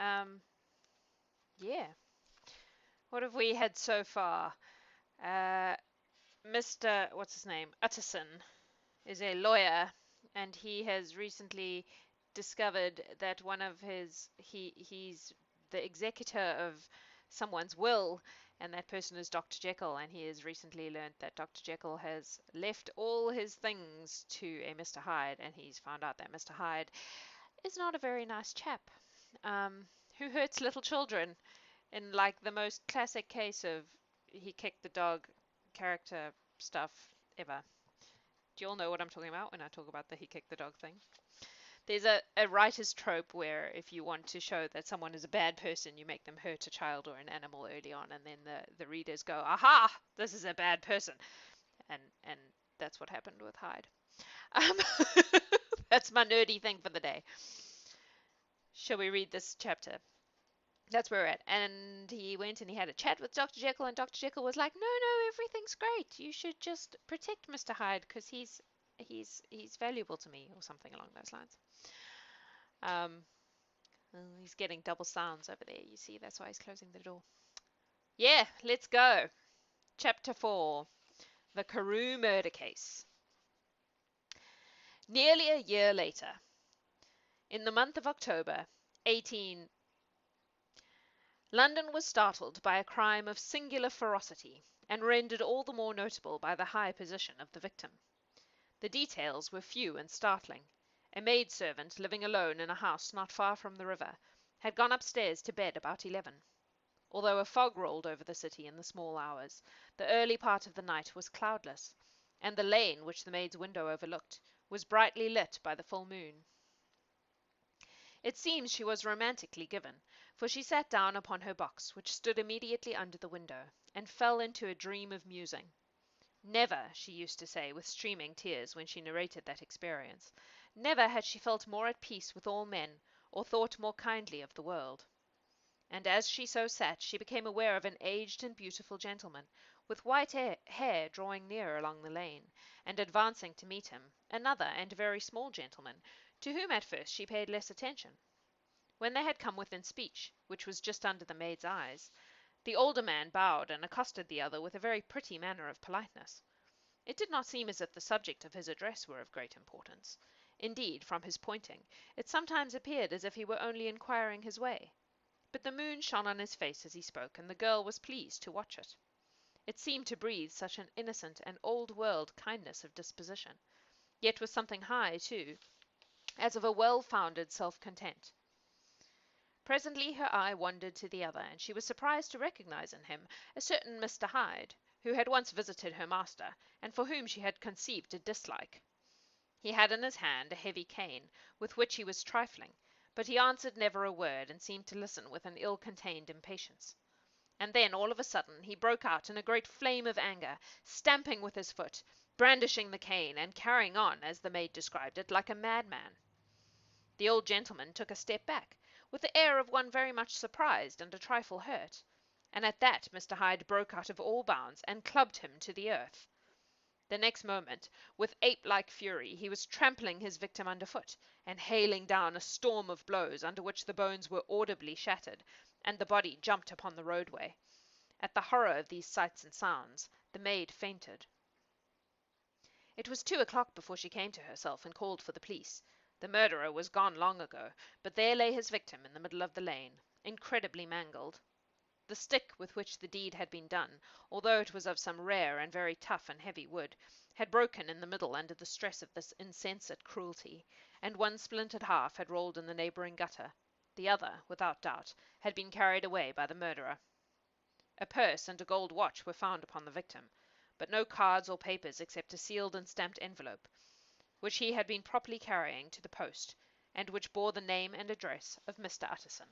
Yeah. What have we had so far? Uh, Mr. What's his name? Utterson is a lawyer, and he has recently discovered that one of he's the executor of someone's will, and that person is Dr. Jekyll, and he has recently learned that Dr. Jekyll has left all his things to a Mr. Hyde, and he's found out that Mr. Hyde is not a very nice chap, who hurts little children in like the most classic case of he kicked the dog character stuff ever. Do you all know what I'm talking about when I talk about the he kicked the dog thing? There's a writer's trope where if you want to show that someone is a bad person, you make them hurt a child or an animal early on, and then the readers go, aha, this is a bad person. And that's what happened with Hyde. Um, that's my nerdy thing for the day. Shall we read this chapter? That's where we're at. And he went and he had a chat with Dr. Jekyll, and Dr. Jekyll was like, no, everything's great. You should just protect Mr. Hyde because he's valuable to me, or something along those lines. Um, he's getting double sounds over there. You see, that's why he's closing the door. Yeah, let's go. Chapter 4. The Carew Murder Case. Nearly a year later, in the month of October, 18... London was startled by a crime of singular ferocity, and rendered all the more notable by the high position of the victim. The details were few and startling. A maid-servant, living alone in a house not far from the river, had gone upstairs to bed about 11. Although a fog rolled over the city in the small hours, the early part of the night was cloudless, and the lane which the maid's window overlooked was brightly lit by the full moon. It seems she was romantically given, for she sat down upon her box, which stood immediately under the window, and fell into a dream of musing. Never, she used to say with streaming tears when she narrated that experience, never had she felt more at peace with all men, or thought more kindly of the world. And as she so sat, she became aware of an aged and beautiful gentleman, with white hair drawing near along the lane, and advancing to meet him, another and very small gentleman, to whom at first she paid less attention. When they had come within speech, which was just under the maid's eyes, the older man bowed and accosted the other with a very pretty manner of politeness. It did not seem as if the subject of his address were of great importance. Indeed, from his pointing, it sometimes appeared as if he were only inquiring his way. But the moon shone on his face as he spoke, and the girl was pleased to watch it. It seemed to breathe such an innocent and old-world kindness of disposition, yet with something high, too, as of a well-founded self-content. Presently her eye wandered to the other, and she was surprised to recognize in him a certain Mr. Hyde, who had once visited her master, and for whom she had conceived a dislike. He had in his hand a heavy cane, with which he was trifling, but he answered never a word, and seemed to listen with an ill-contained impatience. And then, all of a sudden, he broke out in a great flame of anger, stamping with his foot, brandishing the cane, and carrying on, as the maid described it, like a madman. The old gentleman took a step back, with the air of one very much surprised and a trifle hurt, and at that Mr. Hyde broke out of all bounds, and clubbed him to the earth. The next moment, with ape-like fury, he was trampling his victim underfoot, and hailing down a storm of blows, under which the bones were audibly shattered, and the body jumped upon the roadway. At the horror of these sights and sounds, the maid fainted. It was 2 o'clock before she came to herself and called for the police. The murderer was gone long ago, but there lay his victim in the middle of the lane, incredibly mangled. The stick with which the deed had been done, although it was of some rare and very tough and heavy wood, had broken in the middle under the stress of this insensate cruelty, and one splintered half had rolled in the neighbouring gutter. The other, without doubt, had been carried away by the murderer. A purse and a gold watch were found upon the victim, but no cards or papers except a sealed and stamped envelope, which he had been properly carrying to the post, and which bore the name and address of Mr. Utterson.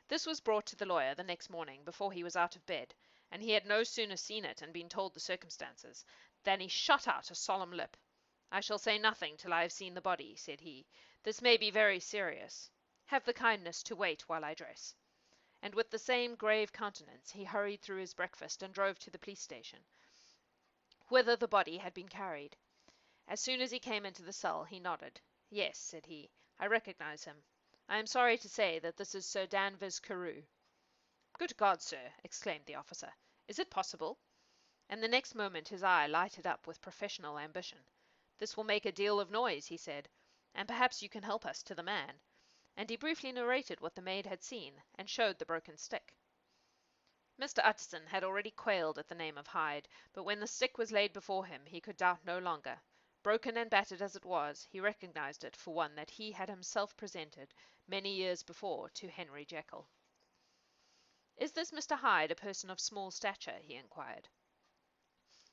This was brought to the lawyer the next morning before he was out of bed, and he had no sooner seen it and been told the circumstances than he shot out a solemn lip. "I shall say nothing till I have seen the body," said he. "This may be very serious. Have the kindness to wait while I dress." And with the same grave countenance he hurried through his breakfast and drove to the police station, whither the body had been carried. As soon as he came into the cell he nodded. "Yes," said he, "I recognize him. I am sorry to say that this is Sir Danvers Carew." "Good God, sir!" exclaimed the officer. "Is it possible?" And the next moment his eye lighted up with professional ambition. "This will make a deal of noise," he said, "and perhaps you can help us to the man." And he briefly narrated what the maid had seen, and showed the broken stick. Mr. Utterson had already quailed at the name of Hyde, but when the stick was laid before him he could doubt no longer. Broken and battered as it was, he recognized it for one that he had himself presented many years before to Henry Jekyll. "Is this Mr. Hyde a person of small stature?" he inquired.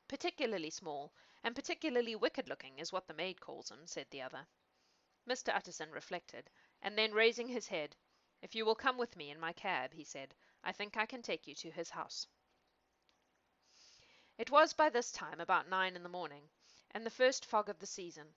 "Particularly small, and particularly wicked-looking is what the maid calls him," said the other. Mr. Utterson reflected, and then raising his head, "If you will come with me in my cab," he said, "I think I can take you to his house." It was by this time about 9 in the morning, and the first fog of the season.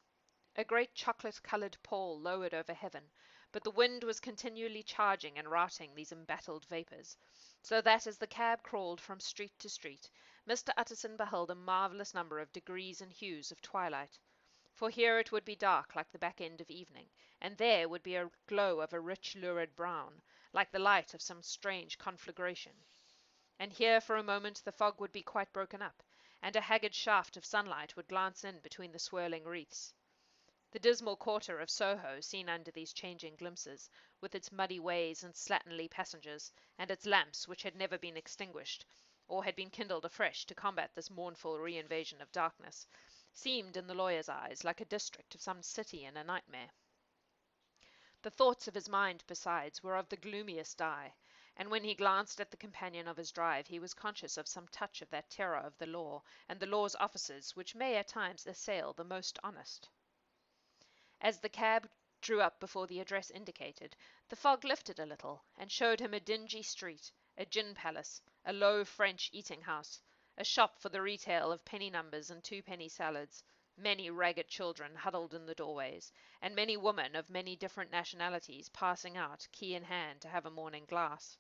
A great chocolate-coloured pall lowered over heaven, but the wind was continually charging and routing these embattled vapours, so that as the cab crawled from street to street, Mr. Utterson beheld a marvellous number of degrees and hues of twilight. For here it would be dark like the back end of evening, and there would be a glow of a rich lurid brown, like the light of some strange conflagration. And here for a moment the fog would be quite broken up, and a haggard shaft of sunlight would glance in between the swirling wreaths. The dismal quarter of Soho, seen under these changing glimpses, with its muddy ways and slatternly passengers, and its lamps which had never been extinguished, or had been kindled afresh to combat this mournful re-invasion of darkness, seemed in the lawyer's eyes like a district of some city in a nightmare. The thoughts of his mind, besides, were of the gloomiest dye, and when he glanced at the companion of his drive he was conscious of some touch of that terror of the law and the law's officers which may at times assail the most honest. As the cab drew up before the address indicated, the fog lifted a little, and showed him a dingy street, a gin-palace, a low French eating-house, a shop for the retail of penny numbers and two-penny salads, many ragged children huddled in the doorways, and many women of many different nationalities passing out, key in hand, to have a morning glass.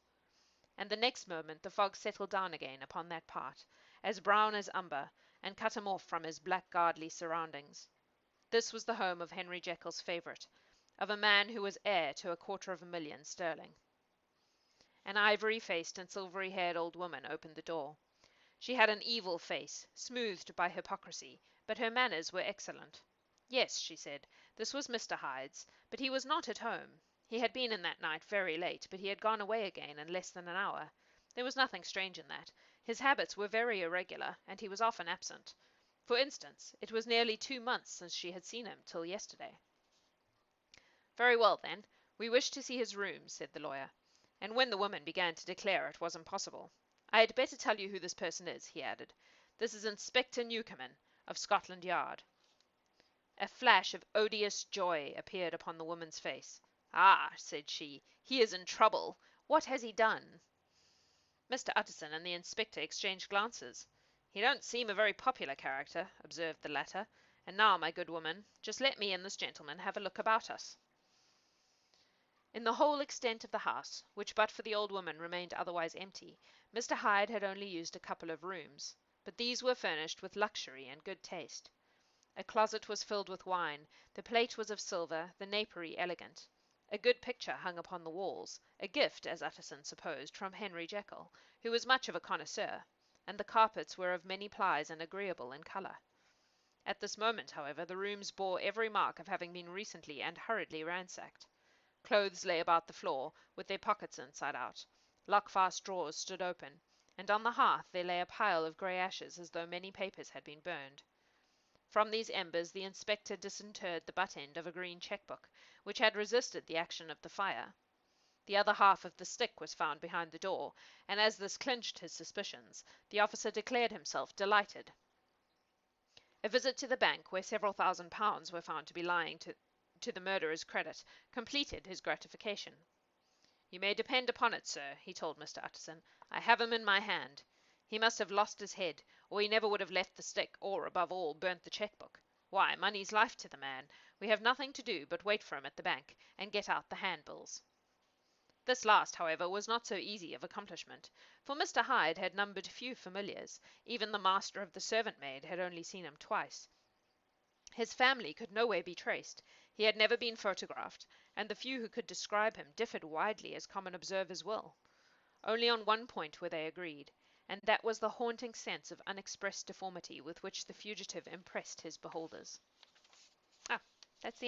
And the next moment the fog settled down again upon that part, as brown as umber, and cut him off from his blackguardly surroundings. This was the home of Henry Jekyll's favourite, of a man who was heir to £250,000 sterling. An ivory-faced and silvery-haired old woman opened the door. She had an evil face, smoothed by hypocrisy, but her manners were excellent. Yes, she said, this was Mr. Hyde's, but he was not at home. He had been in that night very late, but he had gone away again in less than an hour. There was nothing strange in that. His habits were very irregular, and he was often absent. For instance, it was nearly 2 months since she had seen him, till yesterday. "Very well, then. We wish to see his rooms," said the lawyer. And when the woman began to declare it was impossible, "I had better tell you who this person is," he added. "This is Inspector Newcomen, of Scotland Yard." A flash of odious joy appeared upon the woman's face. "Ah," said she, "he is in trouble. What has he done?" Mr. Utterson and the inspector exchanged glances. "He don't seem a very popular character," observed the latter. "And now, my good woman, just let me and this gentleman have a look about us." In the whole extent of the house, which but for the old woman remained otherwise empty, Mr. Hyde had only used a couple of rooms, but these were furnished with luxury and good taste. A closet was filled with wine, the plate was of silver, the napery elegant. A good picture hung upon the walls, a gift, as Utterson supposed, from Henry Jekyll, who was much of a connoisseur, and the carpets were of many plies and agreeable in colour. At this moment, however, the rooms bore every mark of having been recently and hurriedly ransacked. Clothes lay about the floor, with their pockets inside out. Lock-fast drawers stood open, and on the hearth there lay a pile of grey ashes as though many papers had been burned. From these embers the inspector disinterred the butt-end of a green cheque-book, which had resisted the action of the fire. The other half of the stick was found behind the door, and as this clinched his suspicions, the officer declared himself delighted. A visit to the bank, where several £1,000s were found to be lying to the murderer's credit, completed his gratification. "You may depend upon it, sir," he told Mr. Utterson, "I have him in my hand. He must have lost his head, or he never would have left the stick, or, above all, burnt the cheque-book. Why, money's life to the man. We have nothing to do but wait for him at the bank, and get out the handbills." This last, however, was not so easy of accomplishment, for Mr. Hyde had numbered few familiars. Even the master of the servant-maid had only seen him twice. His family could nowhere be traced, he had never been photographed, and the few who could describe him differed widely as common observers will. Only on one point were they agreed, and that was the haunting sense of unexpressed deformity with which the fugitive impressed his beholders. Ah, that's the end.